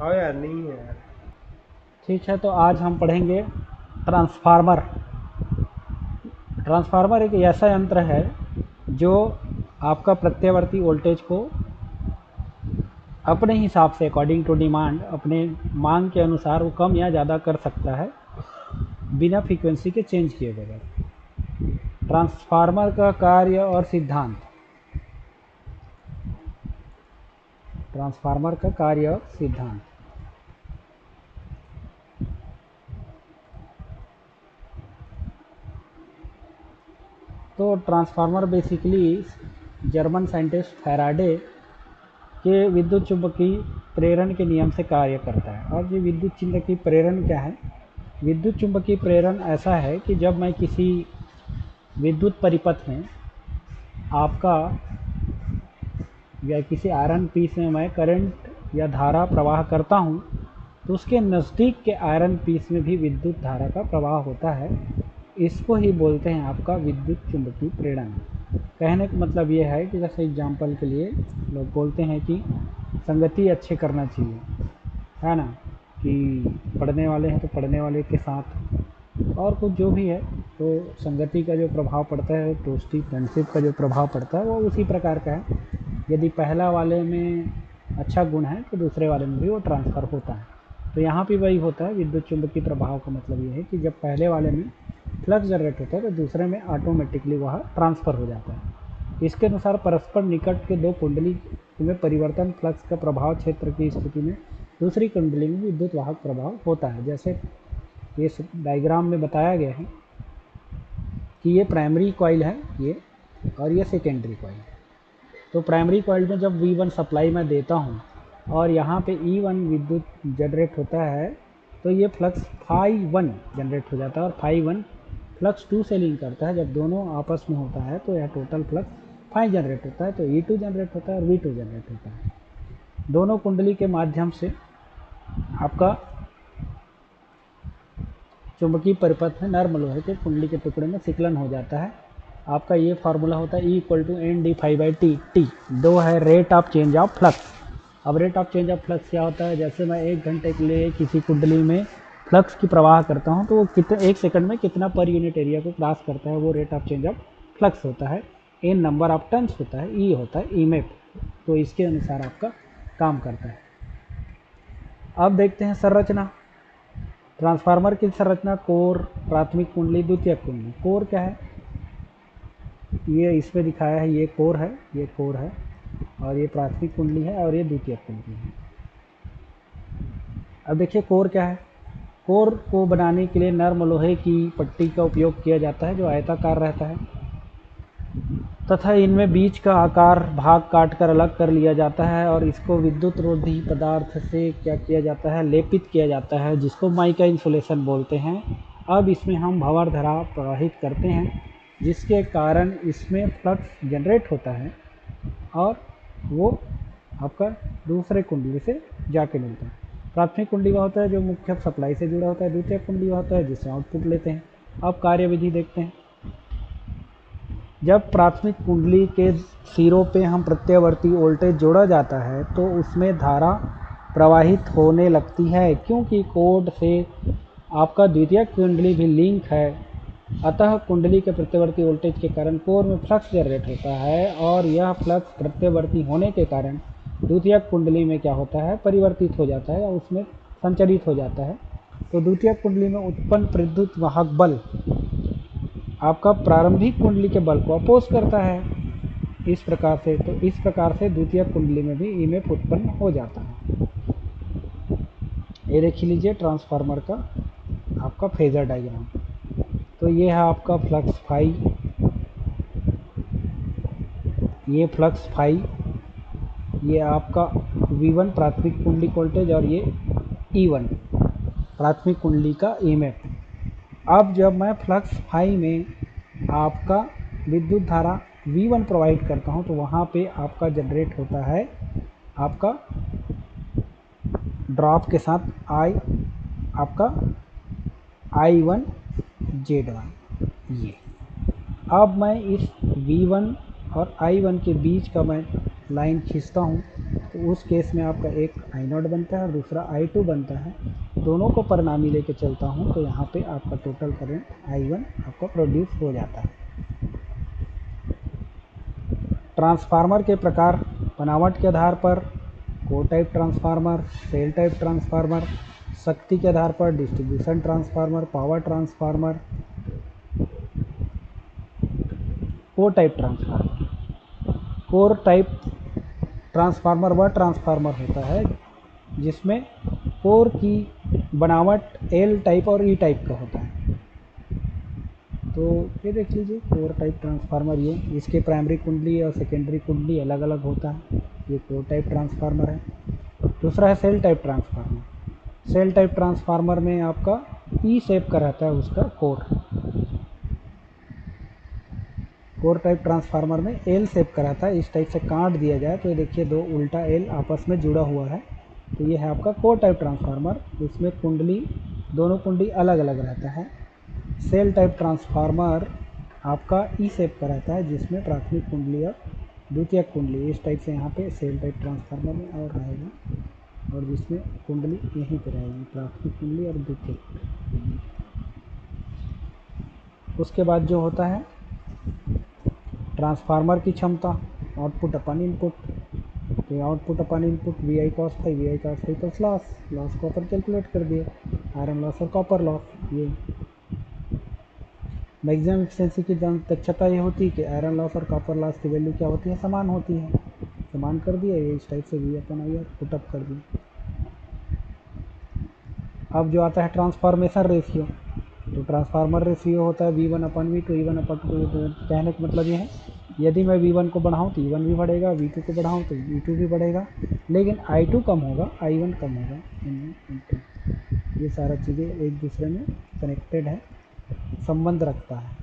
हाँ यार, नहीं है यार। ठीक है, तो आज हम पढ़ेंगे ट्रांसफार्मर। ट्रांसफार्मर एक ऐसा यंत्र है जो आपका प्रत्यावर्ती वोल्टेज को अपने हिसाब से अकॉर्डिंग टू डिमांड, अपने मांग के अनुसार वो कम या ज़्यादा कर सकता है बिना फ्रीक्वेंसी के चेंज किए बगैर। ट्रांसफार्मर का कार्य और सिद्धांत। ट्रांसफार्मर का कार्य और सिद्धांत। तो transformer basically German scientist Faraday के विद्युत चुंबकीय प्रेरण के नियम से कार्य करता है। और ये विद्युत चुंबकीय प्रेरण क्या है? विद्युत चुंबकीय प्रेरण ऐसा है कि जब मैं किसी विद्युत परिपथ में आपका या किसी आयरन पीस में मैं करंट या धारा प्रवाह करता हूँ, तो उसके नज़दीक के आयरन पीस में भी विद्युत धारा का प्रवाह होता है। इसको ही बोलते हैं आपका विद्युत चुंबकीय प्रेरण। कहने का मतलब ये है कि जैसे एग्जाम्पल के लिए लोग बोलते हैं कि संगति अच्छे करना चाहिए, है ना, कि पढ़ने वाले हैं तो पढ़ने वाले के साथ और कुछ जो भी है, तो संगति का जो प्रभाव पड़ता है, दोस्ती फ्रेंडशिप का जो प्रभाव पड़ता है वो उसी प्रकार का है। यदि पहला वाले में अच्छा गुण है तो दूसरे वाले में भी वो ट्रांसफ़र होता है। तो यहाँ भी वही होता है। विद्युत चुंबकीय प्रभाव का मतलब ये है कि जब पहले वाले में फ्लक्स जनरेट होता है तो दूसरे में ऑटोमेटिकली वह ट्रांसफ़र हो जाता है। इसके अनुसार परस्पर निकट के दो कुंडली में परिवर्तन फ्लक्स का प्रभाव क्षेत्र की स्थिति में दूसरी कुंडली में विद्युत वाहक प्रभाव होता है। जैसे ये डायग्राम में बताया गया है कि ये प्राइमरी कॉइल है ये, और ये सेकेंडरी कॉइल है। तो प्राइमरी कॉइल में जब V1 सप्लाई मैं देता हूँ और यहाँ पे E1 विद्युत जनरेट होता है, तो ये फ्लक्स φ1 जनरेट हो जाता है और φ1 फ्लक्स 2 से लिंक करता है। जब दोनों आपस में होता है तो यह टोटल फ्लक्स φ जनरेट होता है, तो E2 जनरेट होता है और V2 जनरेट होता है। दोनों कुंडली के माध्यम से आपका चुंबकीय परिपथ में नर्म लोहे के कुंडली के टुकड़े में सिकलन हो जाता है। आपका ये फार्मूला होता है E=NdΦ/t। टी दो है rate of change of flux. अब rate of change of flux क्या होता है? जैसे मैं 1 घंटे के लिए किसी कुंडली में फ्लक्स की प्रवाह करता हूँ तो वो कितने 1 सेकंड में कितना पर यूनिट एरिया को क्रॉस करता है, वो rate of change of flux होता है। N नंबर ऑफ टर्न्स होता है, E होता है ईएमएफ। तो इसके अनुसार आपका काम करता है। अब देखते हैं संरचना। ट्रांसफार्मर की संरचना कोर, प्राथमिक कुंडली, द्वितीयक कुंडली। कोर क्या है? ये इसमें दिखाया है, ये कोर है, ये कोर है, और ये प्राथमिक कुंडली है और ये द्वितीयक कुंडली है। अब देखिए कोर क्या है। कोर को बनाने के लिए नर्म लोहे की पट्टी का उपयोग किया जाता है जो आयताकार रहता है, तथा इनमें बीच का आकार भाग काट कर अलग कर लिया जाता है और इसको विद्युत रोधी पदार्थ से क्या किया जाता है? लेपित किया जाता है, जिसको माइका इंसुलेशन बोलते हैं। अब इसमें हम भंवर धारा प्रवाहित करते हैं जिसके कारण इसमें फ्लक्स जनरेट होता है और वो आपका दूसरे कुंडली से जाके मिलता है। प्राथमिक कुंडली वह होता है जो मुख्य सप्लाई से जुड़ा होता है, द्वितीय कुंडली वह होता है जिससे आउटपुट लेते हैं। अब कार्यविधि देखते हैं। जब प्राथमिक कुंडली के सिरों पे हम प्रत्यावर्ती वोल्टेज जोड़ा जाता है तो उसमें धारा प्रवाहित होने लगती है, क्योंकि कोड से आपका द्वितीय कुंडली भी लिंक है। अतः कुंडली के प्रत्यावर्ती वोल्टेज के कारण कोर में फ्लक्स जनरेट होता है और यह फ्लक्स प्रत्यावर्ती होने के कारण द्वितीय कुंडली में क्या होता है? परिवर्तित हो जाता है या उसमें संचरित हो जाता है। तो द्वितीय कुंडली में उत्पन्न विद्युत वाहक बल आपका प्रारंभिक कुंडली के बल को अपोज करता है इस प्रकार से। तो इस प्रकार से द्वितीय कुंडली में भी ईएमएफ उत्पन्न हो जाता है। ये देख लीजिए ट्रांसफार्मर का आपका फेजर डायग्राम। तो ये है आपका फ्लक्स फाई, ये फ्लक्स फाई, ये आपका V1 प्राथमिक कुंडली वोल्टेज और ये E1 प्राथमिक कुंडली का ईएमएफ। अब जब मैं फ्लक्स फाई में आपका विद्युत धारा V1 प्रोवाइड करता हूं तो वहां पे आपका जनरेट होता है आपका ड्रॉप के साथ I, आपका I1 Z1। ये अब मैं इस V1 और I1 के बीच का मैं लाइन खींचता हूँ तो तो उस केस में आपका एक I0 बनता है और दूसरा I2 बनता है। दोनों को परिणामी लेके चलता हूँ तो यहाँ पे आपका टोटल करंट I1 आपका प्रोड्यूस हो जाता है। ट्रांसफार्मर के प्रकार बनावट के आधार पर core type transformer, shell type transformer, शक्ति के आधार पर distribution transformer, power transformer, core type transformer. Core type transformer वह ट्रांसफार्मर होता है जिसमें कोर की बनावट एल टाइप और ई टाइप का होता है। तो ये देख लीजिए कोर टाइप ट्रांसफार्मर, ये इसके प्राइमरी कुंडली और सेकेंडरी कुंडली अलग अलग होता है, ये कोर टाइप ट्रांसफार्मर है। दूसरा है shell type transformer. Shell type transformer में आपका ई शेप का रहता है उसका कोर। कोर टाइप ट्रांसफार्मर में एल शेप का रहता है, इस टाइप से काट दिया जाए तो ये देखिए दो उल्टा एल आपस में जुड़ा हुआ है, तो ये है आपका कोर टाइप ट्रांसफार्मर। इसमें कुंडली, दोनों कुंडली अलग अलग रहता है। सेल टाइप ट्रांसफार्मर आपका ई शेप का रहता है जिसमें प्राथमिक कुंडली और द्वितीयक कुंडली इस टाइप से यहाँ पे सेल टाइप ट्रांसफार्मर में और रहेगा, और जिसमें कुंडली यहीं पे रहेगी, प्राथमिक कुंडली और द्वितीयक कुंडली। उसके बाद जो होता है ट्रांसफार्मर की क्षमता, आउटपुट अपन इनपुट। तो output upon input V I cos phi, V I cos phi plus loss को अपन कैलकुलेट कर दिए, आयरन लॉस और कॉपर लॉस। ये मैक्सिमम एफिशिएंसी की दक्षता ये होती है कि आयरन लॉस और कॉपर लॉस की वैल्यू क्या होती है, समान होती है। समान कर दिया, ये इस टाइप से V upon I R put up कर दिया। अब जो आता है ट्रांसफॉर्मेशन रेशियो, तो ट्रांसफार्मर रेशियो होता है V1 अपन V2, E1 अपन V2। कहने का मतलब ये है यदि मैं V1 को बढ़ाऊँ तो E1 भी बढ़ेगा, V2 को बढ़ाऊँ तो V2 भी बढ़ेगा, लेकिन I2 कम होगा, I1 कम होगा। ये सारा चीज़ें एक दूसरे में कनेक्टेड है, संबंध रखता है।